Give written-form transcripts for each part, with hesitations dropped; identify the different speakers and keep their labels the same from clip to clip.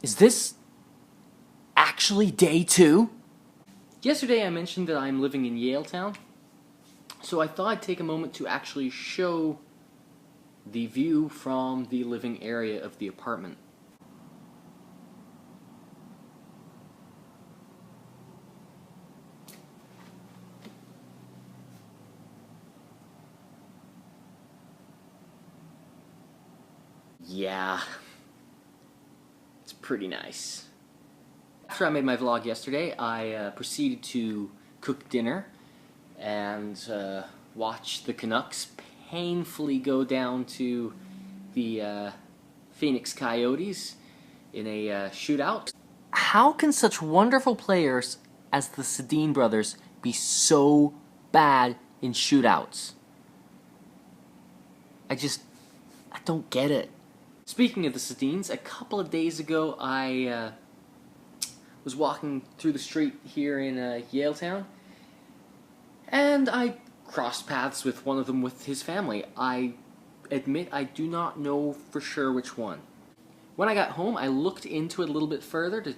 Speaker 1: Is this actually day 2? Yesterday I mentioned that I'm living in Yaletown, so I thought I'd take a moment to actually show the view from the living area of the apartment. Yeah, it's pretty nice. After I made my vlog yesterday, I proceeded to cook dinner and watch the Canucks painfully go down to the Phoenix Coyotes in a shootout. How can such wonderful players as the Sedins brothers be so bad in shootouts? I don't get it. Speaking of the Sedins, a couple of days ago I was walking through the street here in Yaletown, and I crossed paths with one of them with his family. I admit I do not know for sure which one. When I got home, I looked into it a little bit further to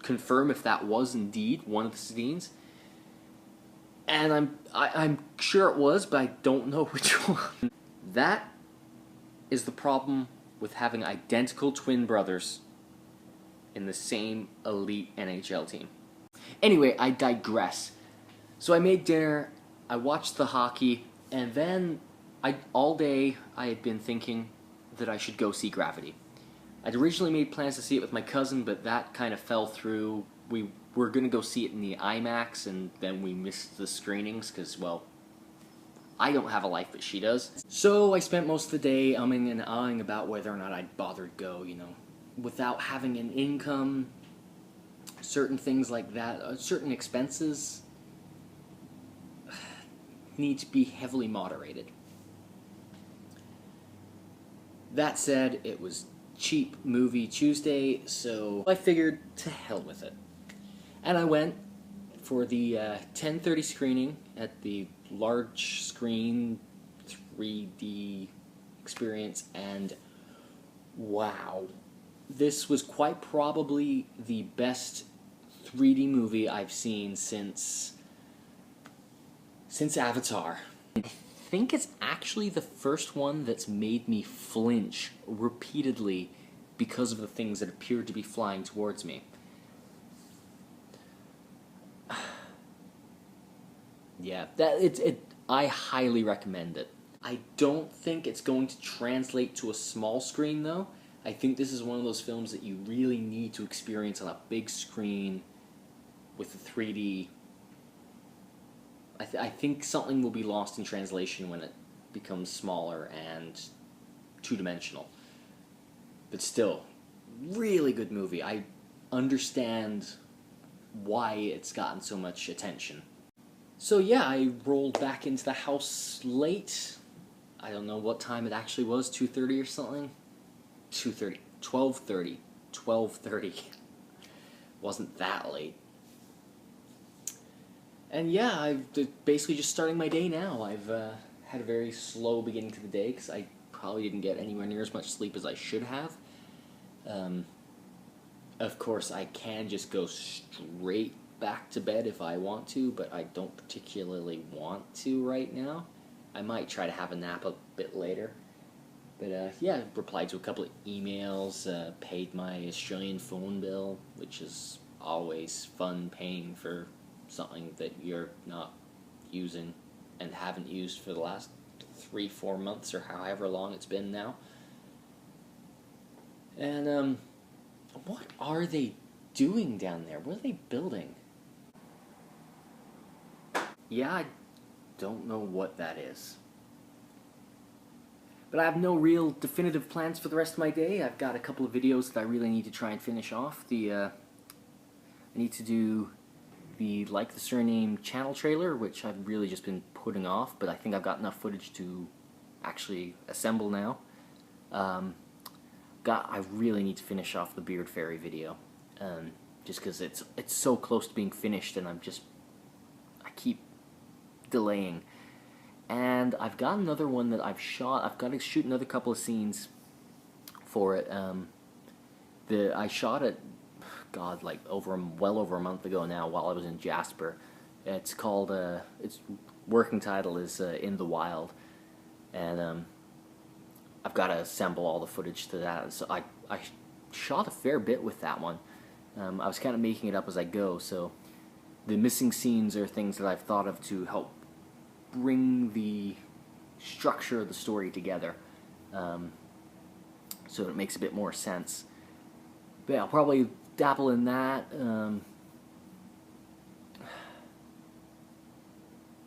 Speaker 1: confirm if that was indeed one of the Sedins, and I'm sure it was, but I don't know which one. That is the problem with having identical twin brothers in the same elite NHL team. Anyway, I digress. So I made dinner, I watched the hockey, and then all day I had been thinking that I should go see Gravity. I'd originally made plans to see it with my cousin, but that kind of fell through. We were going to go see it in the IMAX, and then we missed the screenings because, well, I don't have a life, but she does. So I spent most of the day umming and ahhing about whether or not I'd bother to go, you know. Without having an income, certain things like that, certain expenses need to be heavily moderated. That said, it was cheap movie Tuesday, so I figured to hell with it. And I went for the 10:30 screening at the large screen 3D experience, and wow. This was quite probably the best 3D movie I've seen since Avatar. I think it's actually the first one that's made me flinch repeatedly because of the things that appeared to be flying towards me. Yeah, I highly recommend it. I don't think it's going to translate to a small screen, though. I think this is one of those films that you really need to experience on a big screen with the 3D. I think something will be lost in translation when it becomes smaller and two-dimensional. But still, really good movie. I understand why it's gotten so much attention. So yeah, I rolled back into the house late. I don't know what time it actually was, 2:30 or something? 2:30. 12:30. 12:30. Wasn't that late. And yeah, I'm basically just starting my day now. I've had a very slow beginning to the day because I probably didn't get anywhere near as much sleep as I should have. Of course, I can just go straight back to bed if I want to, but I don't particularly want to right now. I might try to have a nap a bit later. But yeah, I replied to a couple of emails, paid my Australian phone bill, which is always fun paying for something that you're not using and haven't used for the last 3-4 months or however long it's been now. And what are they doing down there? What are they building? Yeah, I don't know what that is. But I have no real definitive plans for the rest of my day. I've got a couple of videos that I really need to try and finish off. I need to do the Like the Surname channel trailer, which I've really just been putting off, but I think I've got enough footage to actually assemble now. I really need to finish off the Beard Fairy video, just because it's so close to being finished, and I keep delaying. And I've got another one that I've shot. I've got to shoot another couple of scenes for it. I shot it, God, like well over a month ago now while I was in Jasper. It's called, its working title is In the Wild, and I've got to assemble all the footage to that. So I shot a fair bit with that one. I was kind of making it up as I go, so the missing scenes are things that I've thought of to help bring the structure of the story together, so it makes a bit more sense. But yeah, I'll probably dabble in that.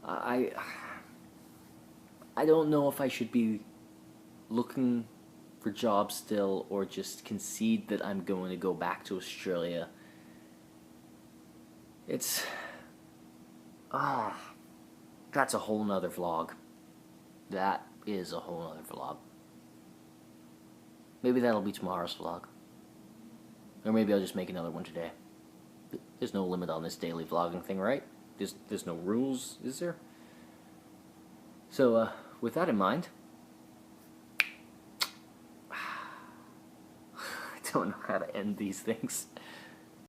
Speaker 1: I I don't know if I should be looking for jobs still or just concede that I'm going to go back to Australia. It's that's a whole nother vlog. That is a whole nother vlog. Maybe that'll be tomorrow's vlog. Or maybe I'll just make another one today. There's no limit on this daily vlogging thing, right? There's no rules, is there? So, with that in mind, I don't know how to end these things.